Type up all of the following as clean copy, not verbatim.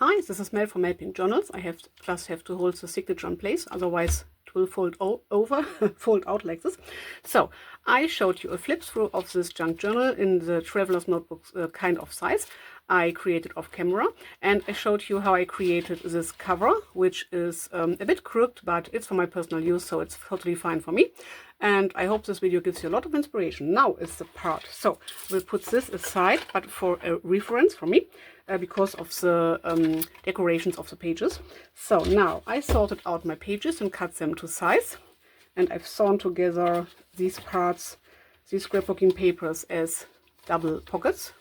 Hi, this is Mel from Helping Journals. I just have to hold the signature in place, otherwise it will fold over, fold out like this. So I showed you a flip through of this junk journal in the traveler's notebook kind of size. I created off camera, and I showed you how I created this cover, which is a bit crooked, but it's for my personal use, so it's totally fine for me. And I hope this video gives you a lot of inspiration. Now is the part. So we'll put this aside, but for a reference for me, because of the decorations of the pages. So now I sorted out my pages and cut them to size. And I've sewn together these parts, these scrapbooking papers, as double pockets.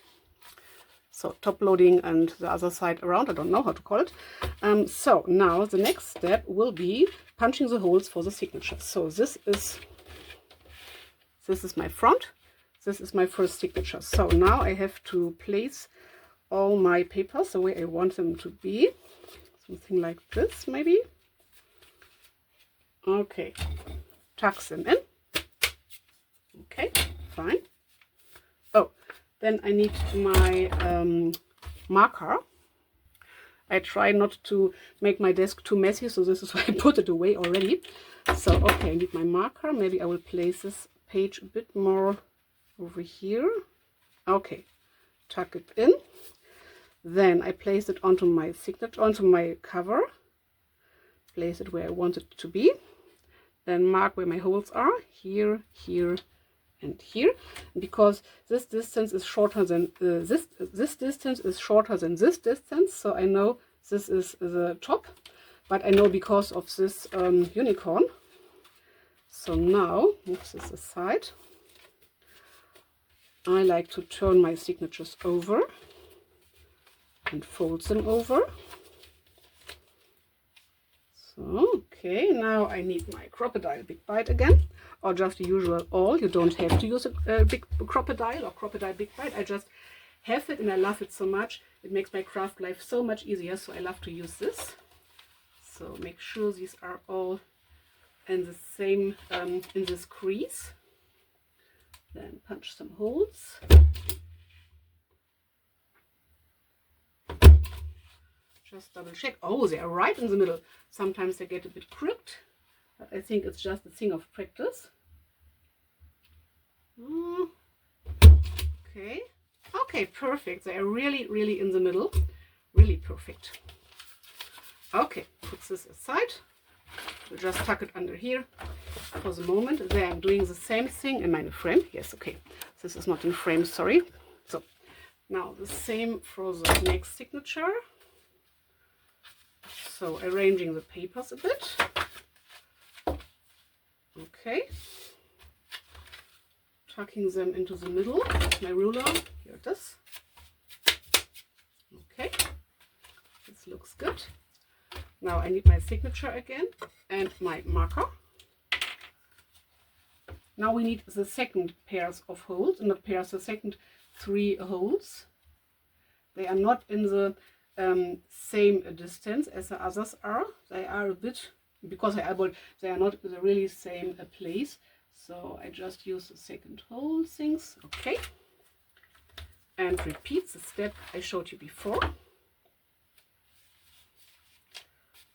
So top loading and the other side around, I don't know how to call it. So now the next step will be punching the holes for the signatures. So this is my front, this is my first signature. So now I have to place all my papers the way I want them to be. Something like this maybe. Okay, tuck them in. Okay, fine. Oh, then I need my marker. I try not to make my desk too messy, so this is why I put it away already. So, okay, I need my marker. Maybe I will place this page a bit more over here. Okay, tuck it in. Then I place it onto my signature, onto my cover. Place it where I want it to be. Then mark where my holes are, here, here, and here. Because this distance is shorter than this distance is shorter than this distance, so I know this is the top, but I know because of this unicorn. So now move this aside. I like to turn my signatures over and fold them over. So, okay, now I need my crocodile big bite again, or just the usual awl. You don't have to use a big crocodile or crocodile big bite. I just have it and I love it so much. It makes my craft life so much easier, so I love to use this. So make sure these are all in the same, in this crease. Then punch some holes. Just double check. Oh, they are right in the middle. Sometimes they get a bit crooked, but I think it's just a thing of practice. Okay. Okay, perfect. They are really, really in the middle. Really perfect. Okay, put this aside. We'll just tuck it under here for the moment. Then I'm doing the same thing in my frame. Yes, okay. This is not in frame, sorry. So now the same for the next signature. So arranging the papers a bit. Okay. Tucking them into the middle with my ruler. Here it is. Okay. This looks good. Now I need my signature again and my marker. Now we need the second pairs of holes, not pairs, the second 3 holes. They are not in the same distance as the others are. They are a bit, because I eyeballed, they are not the really same place. So I just use the second hole things. Okay. And repeat the step I showed you before.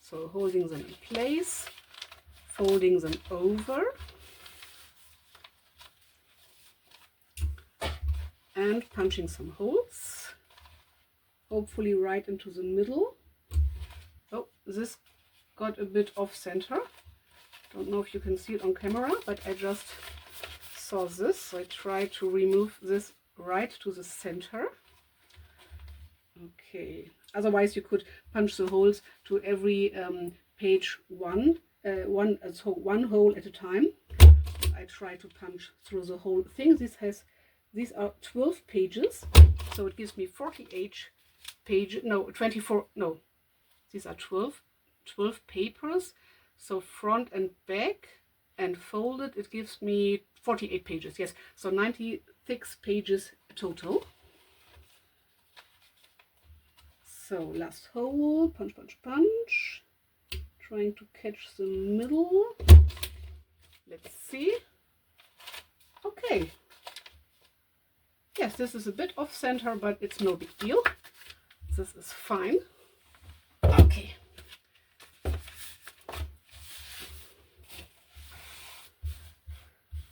So holding them in place, folding them over, and punching some holes. Hopefully right into the middle. Oh, this got a bit off center. Don't know if you can see it on camera, but I just saw this, so I try to remove this right to the center. Okay, otherwise you could punch the holes to every page one hole at a time. I try to punch through the whole thing. These are 12 pages, so it gives me 48 pages, no, 24, no, these are 12 papers, so front and back and folded, it gives me 48 pages, yes, so 96 pages total. So last hole, punch, punch, punch, trying to catch the middle. Let's see. Okay. Yes, this is a bit off center, but it's no big deal. This is fine. Okay.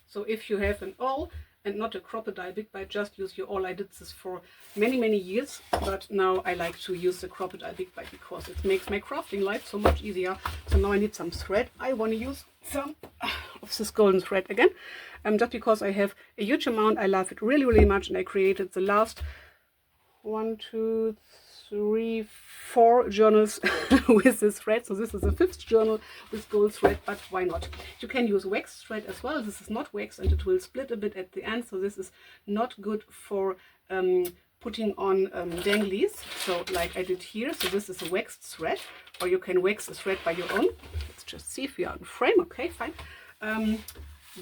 So if you have an awl and not a crocodile big bite, just use your awl. I did this for many years, but now I like to use the crocodile big bite because it makes my crafting life so much easier. So now I need some thread. I want to use some of this golden thread again, just because I have a huge amount. I love it really much, and I created the last 1, 2, 3, 4 journals with this thread. So this is the 5th journal with gold thread, but why not? You can use wax thread as well. This is not wax and it will split a bit at the end, so this is not good for putting on danglies, so like I did here. So this is a waxed thread, or you can wax the thread by your own. Let's just see if we are in frame. Okay, fine.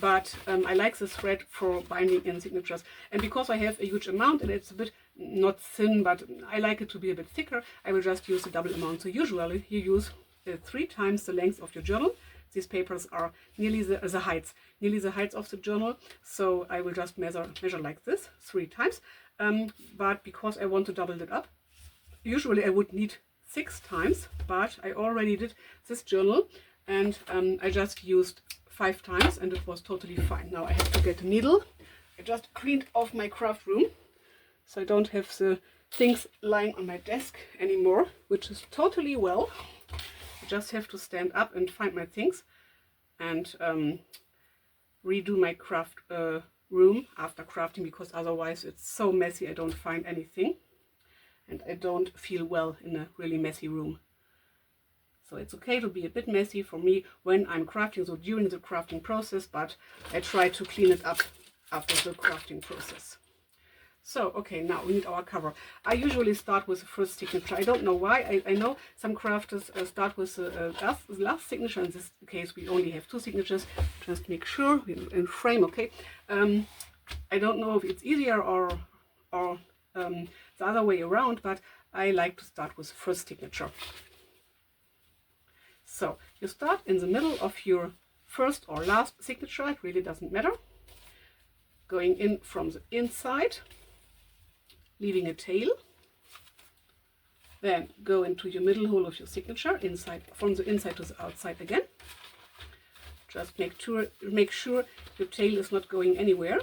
But I like this thread for binding in signatures, and because I have a huge amount and it's a bit not thin, but I like it to be a bit thicker, I will just use a double amount. So usually you use 3 times the length of your journal. These papers are nearly the heights of the journal, so I will just measure like this 3 times. But because I want to double it up, usually I would need 6 times, but I already did this journal and I just used 5 times and it was totally fine. Now I have to get a needle. I just cleaned off my craft room, so I don't have the things lying on my desk anymore, which is totally well. I just have to stand up and find my things and redo my craft room after crafting, because otherwise it's so messy. I don't find anything and I don't feel well in a really messy room. So it's okay to be a bit messy for me when I'm crafting, so during the crafting process, but I try to clean it up after the crafting process. So, okay, now we need our cover. I usually start with the first signature. I don't know why. I know some crafters start with the last signature. In this case, we only have 2 signatures. Just make sure we're in frame, okay? I don't know if it's easier or the other way around, but I like to start with the first signature. So you start in the middle of your first or last signature, it really doesn't matter. Going in from the inside, leaving a tail. Then go into your middle hole of your signature, inside, from the inside to the outside again. Just make sure your tail is not going anywhere.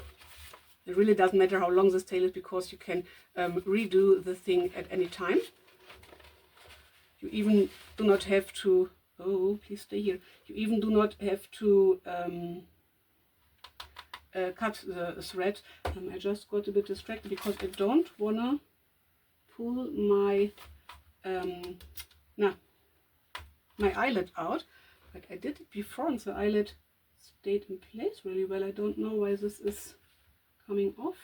It really doesn't matter how long this tail is, because you can redo the thing at any time. You even do not have to, oh, please stay here. You even do not have to cut the thread. I just got a bit distracted because I don't want to pull my my eyelet out. But I did it before and the eyelet stayed in place really well. I don't know why this is coming off.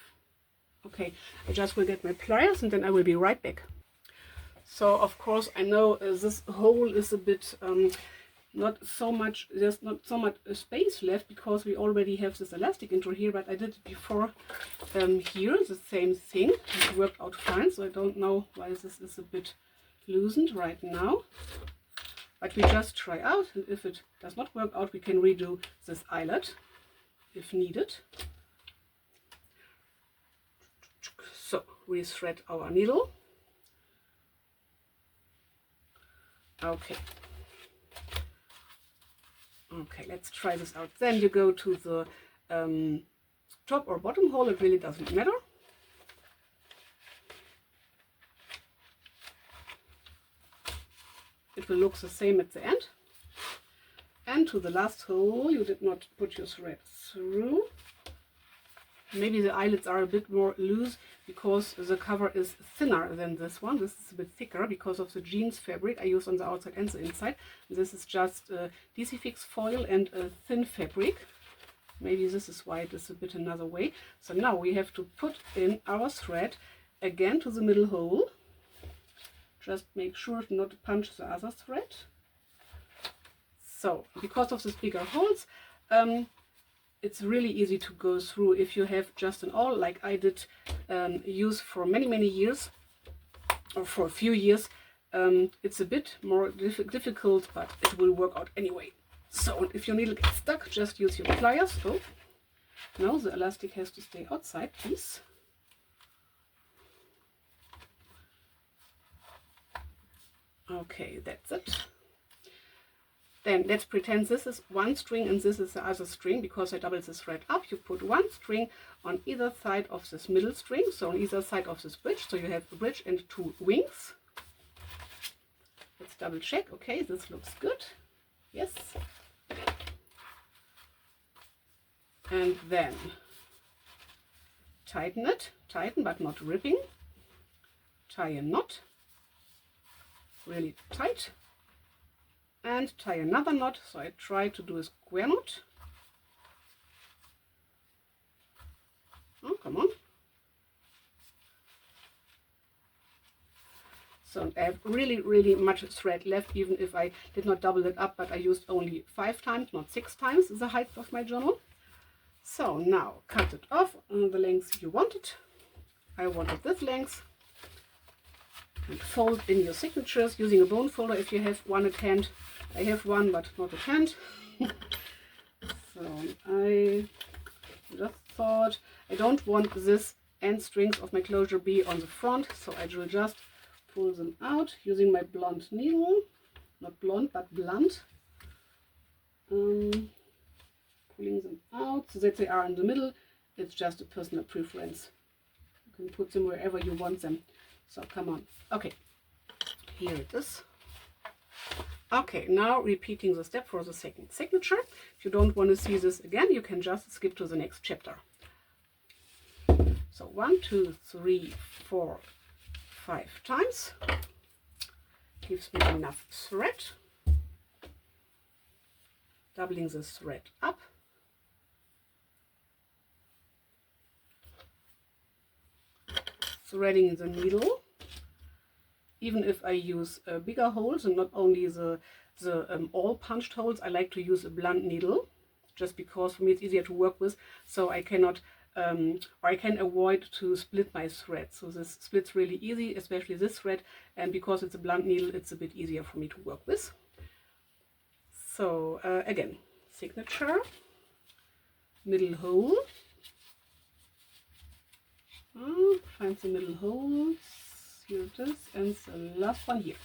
Okay, I just will get my pliers and then I will be right back. So of course I know this hole is a bit not so much, there's not so much space left because we already have this elastic into here, but I did it before here, the same thing. It worked out fine, so I don't know why this is a bit loosened right now. But we just try out, and if it does not work out, we can redo this eyelet if needed. So we thread our needle. Okay. Okay, let's try this out. Then you go to the top or bottom hole, it really doesn't matter. It will look the same at the end. And to the last hole, you did not put your thread through. Maybe the eyelets are a bit more loose because the cover is thinner than this one. This is a bit thicker because of the jeans fabric I use on the outside and the inside. This is just DC Fix foil and a thin fabric. Maybe this is why it is a bit another way. So now we have to put in our thread again to the middle hole. Just make sure not to punch the other thread. So because of these bigger holes, it's really easy to go through if you have just an awl like I did use for many years, or for a few years. It's a bit more difficult, but it will work out anyway. So if your needle gets stuck, just use your pliers. Oh, no, the elastic has to stay outside, please. Okay, that's it. Then let's pretend this is one string and this is the other string, because I doubled the thread up. You put one string on either side of this middle string, so on either side of this bridge, so you have a bridge and two wings. Let's double check. Okay, this looks good. Yes. And then tighten it, tighten but not ripping. Tie a knot, really tight, and tie another knot. So I try to do a square knot. Oh, come on. So I have really much thread left, even if I did not double it up, but I used only 5 times, not 6 times the height of my journal. So now cut it off on the length you wanted. I wanted this length. And fold in your signatures using a bone folder if you have one at hand. I have one, but not at hand. So I just thought I don't want this end strings of my closure be on the front, so I will just pull them out using my blunt needle. Not blonde, but blunt. Pulling them out so that they are in the middle. It's just a personal preference. You can put them wherever you want them. So come on. Okay, here it is. Okay, now repeating the step for the second signature. If you don't want to see this again, you can just skip to the next chapter. So 1, 2, 3, 4, 5 times. Gives me enough thread. Doubling the thread up. Threading the needle. Even if I use bigger holes and not only the all punched holes, I like to use a blunt needle, just because for me it's easier to work with. So I cannot, or I can avoid to split my thread. So this splits really easy, especially this thread, and because it's a blunt needle, it's a bit easier for me to work with. So again, signature, middle hole. Find the middle holes. Here it is, and the last one here,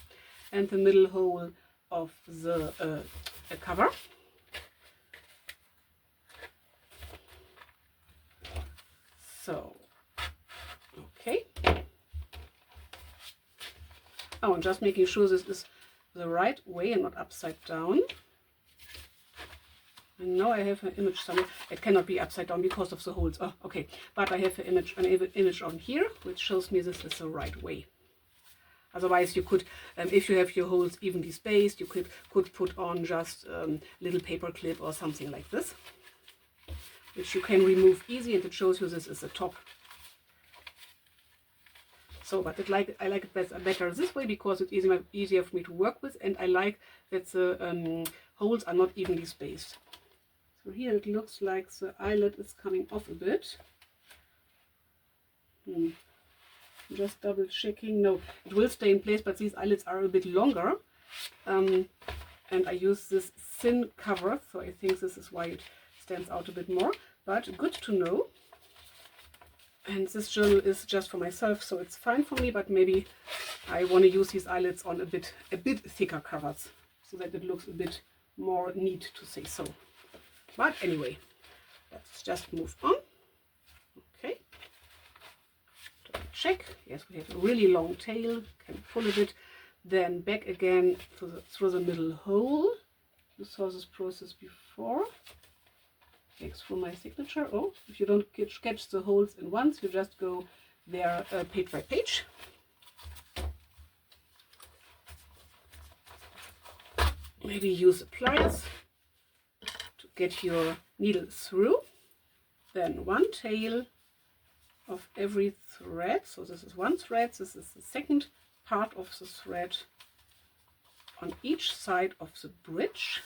and the middle hole of the cover. So, okay. Oh, and just making sure this is the right way and not upside down. And now I have an image somewhere. It cannot be upside down because of the holes. Oh, okay. But I have an image on here, which shows me this is the right way. Otherwise, you could, if you have your holes evenly spaced, you could put on just little paper clip or something like this, which you can remove easy, and it shows you this is the top. So, but I like it better this way because it's easier for me to work with, and I like that the holes are not evenly spaced. So here it looks like the eyelet is coming off a bit. Just double checking. No, it will stay in place, but these eyelets are a bit longer. And I use this thin cover, so I think this is why it stands out a bit more. But good to know. And this journal is just for myself, so it's fine for me, but maybe I want to use these eyelets on a bit thicker covers, so that it looks a bit more neat, to say so. But anyway, let's just move on. Okay. Check. Yes, we have a really long tail. Can pull a bit. Then back again through the middle hole. You saw this process before. Next through my signature. Oh, if you don't catch the holes in once, you just go there page by page. Maybe use the pliers to get your needle through. Then one tail of every thread. So this is one thread, this is the second part of the thread on each side of the bridge.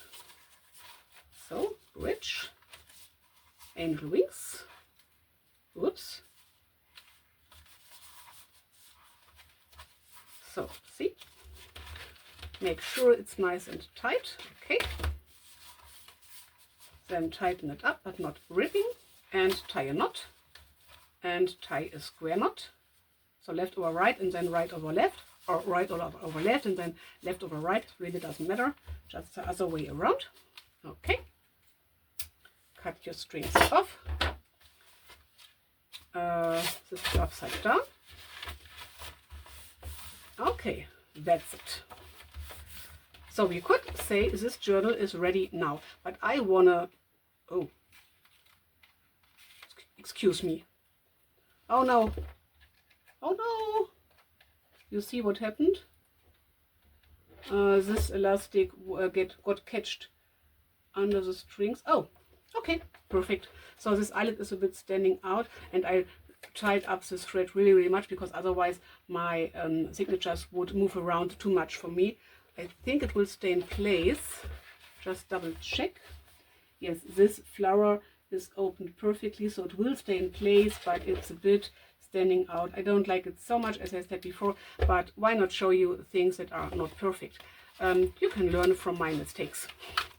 So bridge, angel wings, whoops. So see, make sure it's nice and tight. Okay, then tighten it up but not ripping, and tie a knot and tie a square knot. So left over right and then right over left. or right over left, and then left over right. Really doesn't matter, just the other way around. Okay, cut your strings off. This is upside down. Okay, that's it. So we could say this journal is ready now, but I wanna, oh, excuse me. Oh no, oh no. You see what happened? This elastic got catched under the strings. Oh, okay, perfect. So this eyelet is a bit standing out, and I tied up this thread really, really much because otherwise my signatures would move around too much for me. I think it will stay in place. Just double check. Yes, this flower is opened perfectly, so it will stay in place, but it's a bit standing out. I don't like it so much, as I said before, but why not show you things that are not perfect? You can learn from my mistakes.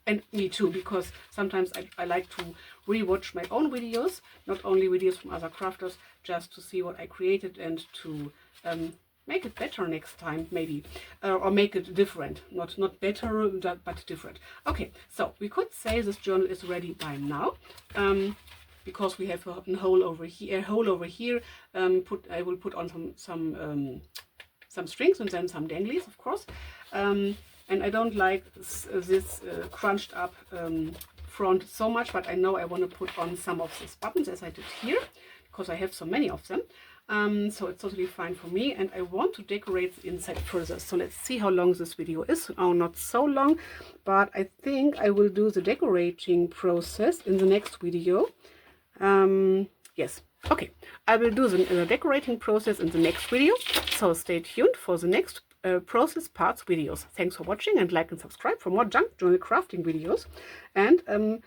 And me too, because sometimes I like to rewatch my own videos, not only videos from other crafters, just to see what I created and to make it better next time, maybe, or make it different. Not better, but different. Okay, so we could say this journal is ready by now. Because we have a hole over here, I will put on some strings and then some danglies, of course. And I don't like this crunched up front so much, but I know I want to put on some of these buttons as I did here, because I have so many of them. So it's totally fine for me, and I want to decorate the inside further. So let's see how long this video is. Oh, not so long, but I think I will do the decorating process in the next video. Yes, okay, I will do the decorating process in the next video, so stay tuned for the next process parts videos. Thanks for watching, and like and subscribe for more junk journal crafting videos and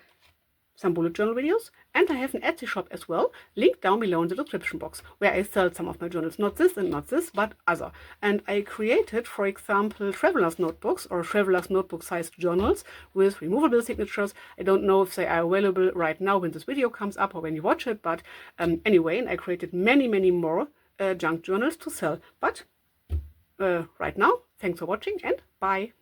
some bullet journal videos. And I have an Etsy shop as well, linked down below in the description box, where I sell some of my journals, not this and not this, but other. And I created, for example, traveler's notebooks or traveler's notebook sized journals with removable signatures. I don't know if they are available right now when this video comes up or when you watch it, but anyway, and I created many, many more junk journals to sell. But right now, thanks for watching, and bye.